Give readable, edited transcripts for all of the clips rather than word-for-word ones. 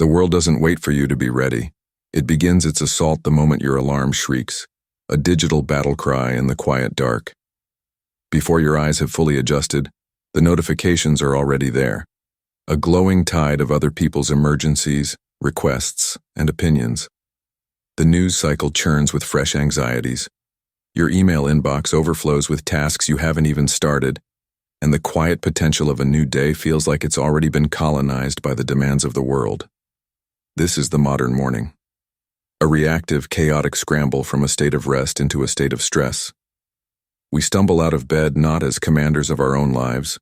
The world doesn't wait for you to be ready. It begins its assault the moment your alarm shrieks, a digital battle cry in the quiet dark. Before your eyes have fully adjusted, the notifications are already there. A glowing tide of other people's emergencies, requests, and opinions. The news cycle churns with fresh anxieties. Your email inbox overflows with tasks you haven't even started, and the quiet potential of a new day feels like it's already been colonized by the demands of the world. This is the modern morning. A reactive, chaotic scramble from a state of rest into a state of stress. We stumble out of bed not as commanders of our own lives,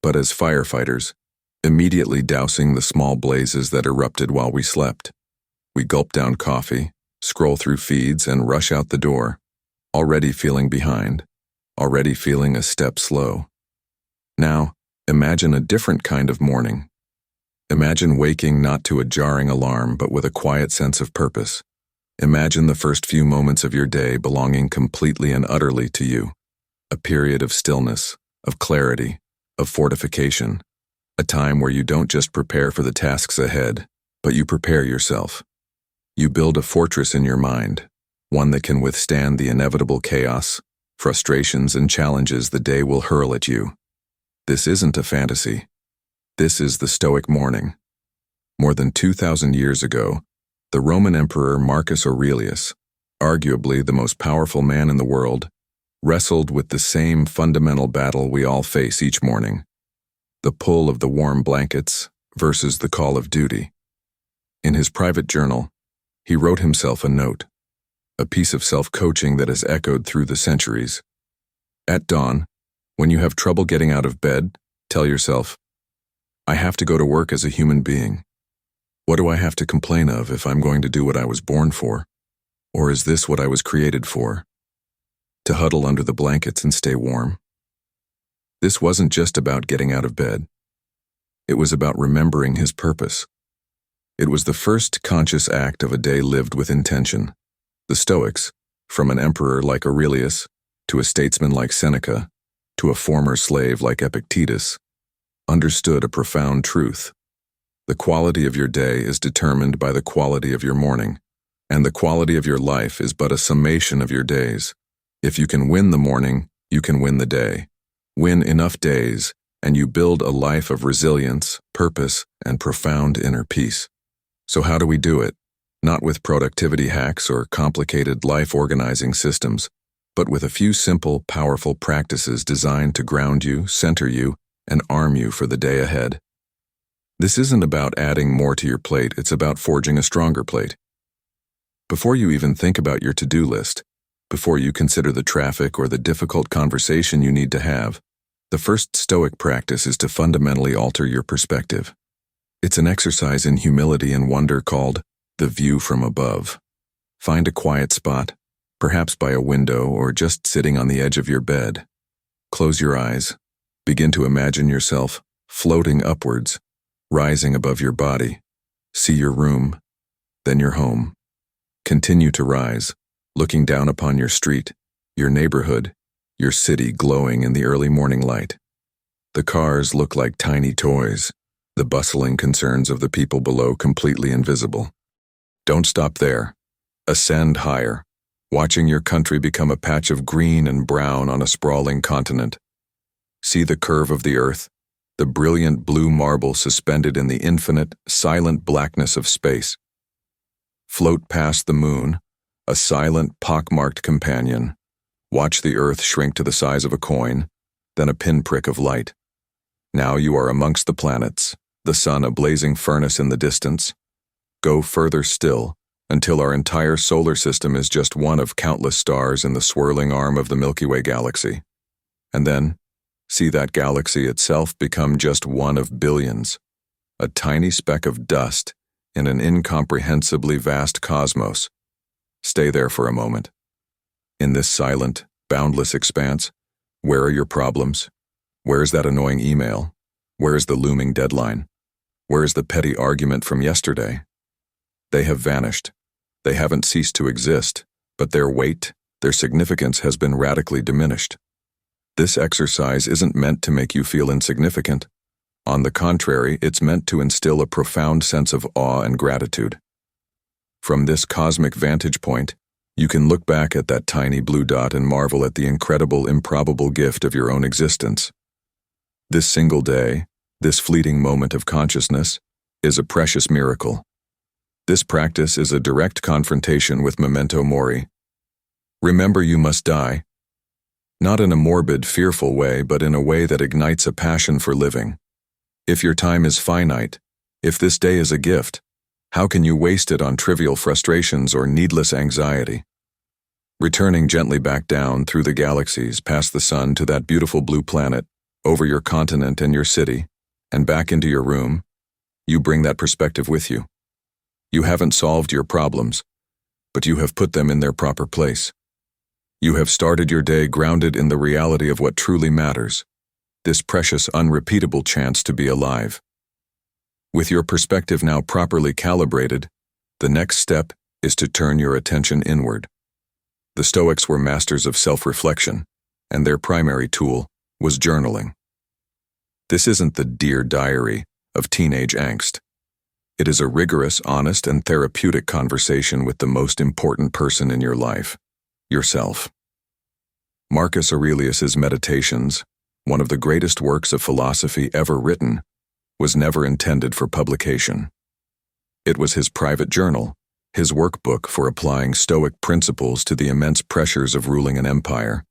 but as firefighters, immediately dousing the small blazes that erupted while we slept. We gulp down coffee, scroll through feeds, and rush out the door, already feeling behind, already feeling a step slow. Now, imagine a different kind of morning. Imagine waking not to a jarring alarm, but with a quiet sense of purpose. Imagine the first few moments of your day belonging completely and utterly to you. A period of stillness, of clarity, of fortification. A time where you don't just prepare for the tasks ahead, but you prepare yourself. You build a fortress in your mind, one that can withstand the inevitable chaos, frustrations, and challenges the day will hurl at you. This isn't a fantasy. This is the Stoic morning. More than 2,000 years ago, the Roman Emperor Marcus Aurelius, arguably the most powerful man in the world, wrestled with the same fundamental battle we all face each morning: the pull of the warm blankets versus the call of duty. In his private journal, he wrote himself a note, a piece of self-coaching that has echoed through the centuries. At dawn, when you have trouble getting out of bed, tell yourself, I have to go to work as a human being. What do I have to complain of if I'm going to do what I was born for? Or is this what I was created for? To huddle under the blankets and stay warm? This wasn't just about getting out of bed. It was about remembering his purpose. It was the first conscious act of a day lived with intention. The Stoics, from an emperor like Aurelius, to a statesman like Seneca, to a former slave like Epictetus, understood a profound truth. The quality of your day is determined by the quality of your morning, and the quality of your life is but a summation of your days. If you can win the morning, you can win the day. Win enough days, and you build a life of resilience, purpose, and profound inner peace. So how do we do it? Not with productivity hacks or complicated life-organizing systems, but with a few simple, powerful practices designed to ground you, center you, and arm you for the day ahead. This isn't about adding more to your plate, it's about forging a stronger plate. Before you even think about your to-do list, before you consider the traffic or the difficult conversation you need to have, the first Stoic practice is to fundamentally alter your perspective. It's an exercise in humility and wonder called the view from above. Find a quiet spot, perhaps by a window or just sitting on the edge of your bed. Close your eyes. Begin to imagine yourself floating upwards, rising above your body. See your room, then your home. Continue to rise, looking down upon your street, your neighborhood, your city glowing in the early morning light. The cars look like tiny toys, the bustling concerns of the people below completely invisible. Don't stop there. Ascend higher, watching your country become a patch of green and brown on a sprawling continent. See the curve of the earth, the brilliant blue marble suspended in the infinite, silent blackness of space. Float past the moon, a silent, pockmarked companion. Watch the earth shrink to the size of a coin, then a pinprick of light. Now you are amongst the planets, the sun a blazing furnace in the distance. Go further still, until our entire solar system is just one of countless stars in the swirling arm of the Milky Way galaxy. And then, see that galaxy itself become just one of billions, a tiny speck of dust in an incomprehensibly vast cosmos. Stay there for a moment. In this silent, boundless expanse, where are your problems? Where is that annoying email? Where is the looming deadline? Where is the petty argument from yesterday? They have vanished. They haven't ceased to exist, but their weight, their significance has been radically diminished. This exercise isn't meant to make you feel insignificant. On the contrary, it's meant to instill a profound sense of awe and gratitude. From this cosmic vantage point, you can look back at that tiny blue dot and marvel at the incredible, improbable gift of your own existence. This single day, this fleeting moment of consciousness, is a precious miracle. This practice is a direct confrontation with memento mori. Remember, you must die. Not in a morbid, fearful way, but in a way that ignites a passion for living. If your time is finite, if this day is a gift, how can you waste it on trivial frustrations or needless anxiety? Returning gently back down through the galaxies, past the sun to that beautiful blue planet, over your continent and your city, and back into your room, you bring that perspective with you. You haven't solved your problems, but you have put them in their proper place. You have started your day grounded in the reality of what truly matters, this precious, unrepeatable chance to be alive. With your perspective now properly calibrated, the next step is to turn your attention inward. The Stoics were masters of self-reflection, and their primary tool was journaling. This isn't the Dear Diary of teenage angst. It is a rigorous, honest, and therapeutic conversation with the most important person in your life, yourself. Marcus Aurelius's Meditations, one of the greatest works of philosophy ever written, was never intended for publication. It was his private journal, his workbook for applying Stoic principles to the immense pressures of ruling an empire.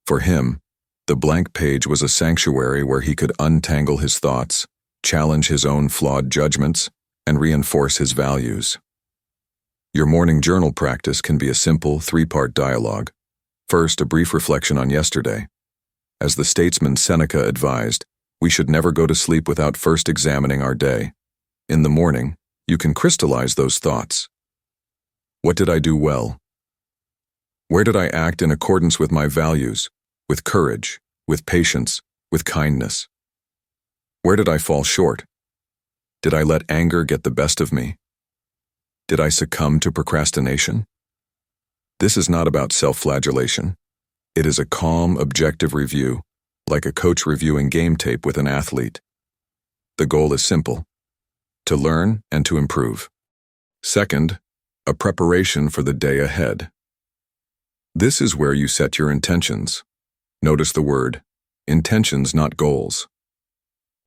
For him, the blank page was a sanctuary where he could untangle his thoughts, challenge his own flawed judgments, and reinforce his values. Your morning journal practice can be a simple, three-part dialogue. First, a brief reflection on yesterday. As the statesman Seneca advised, we should never go to sleep without first examining our day. In the morning, you can crystallize those thoughts. What did I do well? Where did I act in accordance with my values, with courage, with patience, with kindness? Where did I fall short? Did I let anger get the best of me? Did I succumb to procrastination? This is not about self-flagellation. It is a calm, objective review, like a coach reviewing game tape with an athlete. The goal is simple: to learn and to improve. Second, a preparation for the day ahead. This is where you set your intentions. Notice the word, intentions, not goals.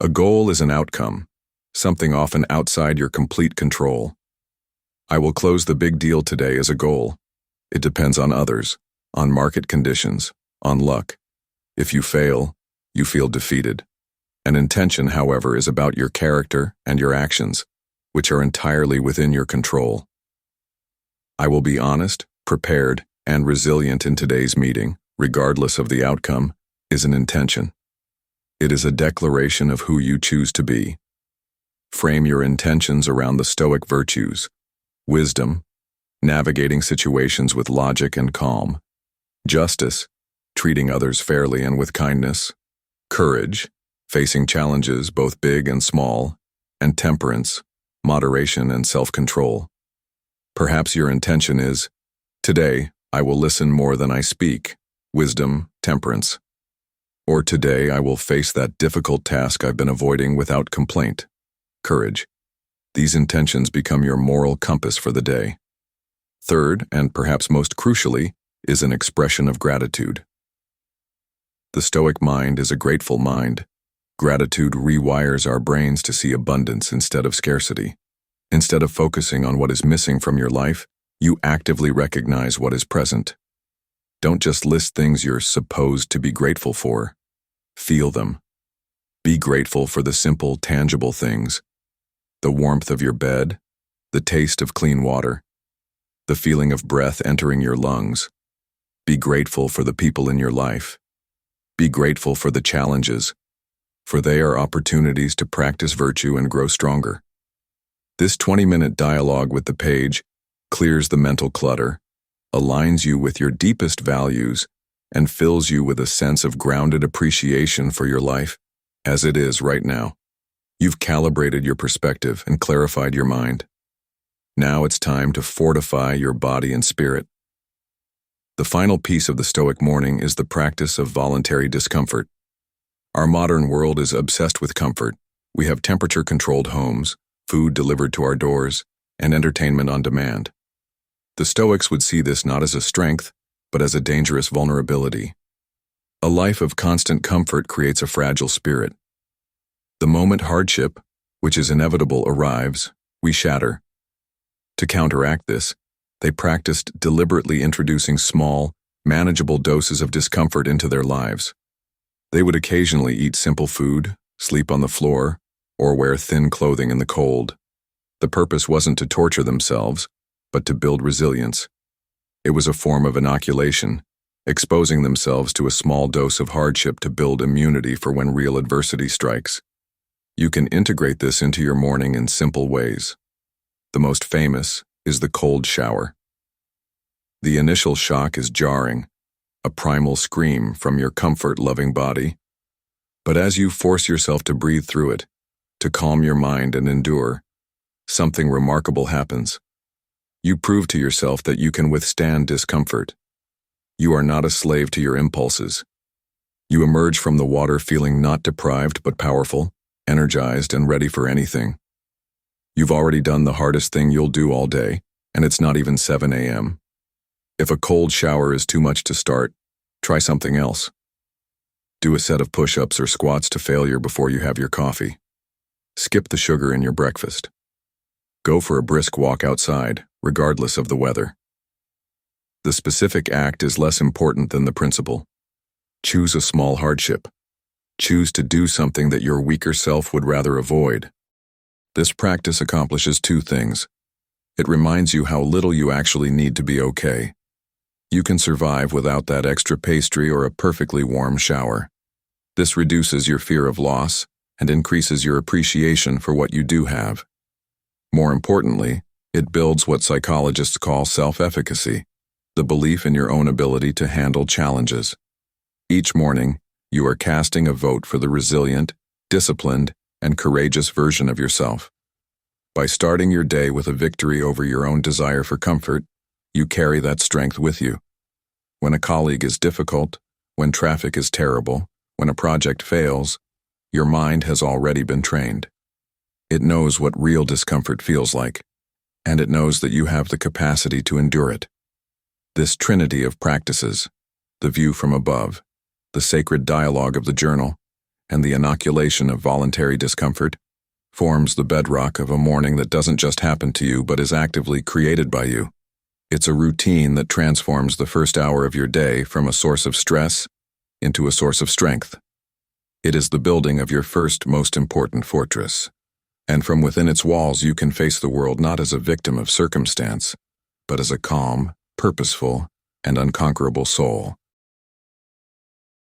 A goal is an outcome, something often outside your complete control. I will close the big deal today as a goal. It depends on others, on market conditions, on luck. If you fail, you feel defeated. An intention, however, is about your character and your actions, which are entirely within your control. I will be honest, prepared, and resilient in today's meeting, regardless of the outcome, is an intention. It is a declaration of who you choose to be. Frame your intentions around the Stoic virtues: wisdom, navigating situations with logic and calm; justice, treating others fairly and with kindness; courage, facing challenges both big and small; and temperance, moderation and self-control. Perhaps your intention is, today I will listen more than I speak, wisdom, temperance. Or today I will face that difficult task I've been avoiding without complaint, courage. These intentions become your moral compass for the day. Third, and perhaps most crucially, is an expression of gratitude. The Stoic mind is a grateful mind. Gratitude rewires our brains to see abundance instead of scarcity. Instead of focusing on what is missing from your life, you actively recognize what is present. Don't just list things you're supposed to be grateful for. Feel them. Be grateful for the simple, tangible things: the warmth of your bed, the taste of clean water, the feeling of breath entering your lungs. Be grateful for the people in your life. Be grateful for the challenges, for they are opportunities to practice virtue and grow stronger. This 20-minute dialogue with the page clears the mental clutter, aligns you with your deepest values, and fills you with a sense of grounded appreciation for your life as it is right now. You've calibrated your perspective and clarified your mind. Now it's time to fortify your body and spirit. The final piece of the Stoic morning is the practice of voluntary discomfort. Our modern world is obsessed with comfort, We have temperature-controlled homes, food delivered to our doors, and entertainment on demand. The Stoics would see this not as a strength, but as a dangerous vulnerability. A life of constant comfort creates a fragile spirit. The moment hardship, which is inevitable, arrives, we shatter. To counteract this, they practiced deliberately introducing small, manageable doses of discomfort into their lives. They would occasionally eat simple food, sleep on the floor, or wear thin clothing in the cold. The purpose wasn't to torture themselves, but to build resilience. It was a form of inoculation, exposing themselves to a small dose of hardship to build immunity for when real adversity strikes. You can integrate this into your morning in simple ways. The most famous is the cold shower. The initial shock is jarring, a primal scream from your comfort-loving body. But as you force yourself to breathe through it, to calm your mind and endure, something remarkable happens. You prove to yourself that you can withstand discomfort. You are not a slave to your impulses. You emerge from the water feeling not deprived but powerful, energized and ready for anything. You've already done the hardest thing you'll do all day, and it's not even 7 a.m. If a cold shower is too much to start, try something else. Do a set of push-ups or squats to failure before you have your coffee. Skip the sugar in your breakfast. Go for a brisk walk outside, regardless of the weather. The specific act is less important than the principle. Choose a small hardship. Choose to do something that your weaker self would rather avoid. This practice accomplishes two things. It reminds you how little you actually need to be okay. You can survive without that extra pastry or a perfectly warm shower. This reduces your fear of loss and increases your appreciation for what you do have. More importantly, it builds what psychologists call self-efficacy, the belief in your own ability to handle challenges. Each morning, you are casting a vote for the resilient, disciplined, and courageous version of yourself. By starting your day with a victory over your own desire for comfort, you carry that strength with you. When a colleague is difficult, when traffic is terrible, when a project fails, your mind has already been trained. It knows what real discomfort feels like, and it knows that you have the capacity to endure it. This trinity of practices, the view from above, the sacred dialogue of the journal, and the inoculation of voluntary discomfort, forms the bedrock of a morning that doesn't just happen to you but is actively created by you. It's a routine that transforms the first hour of your day from a source of stress into a source of strength. It is the building of your first most important fortress, and from within its walls you can face the world not as a victim of circumstance, but as a calm, purposeful, and unconquerable soul.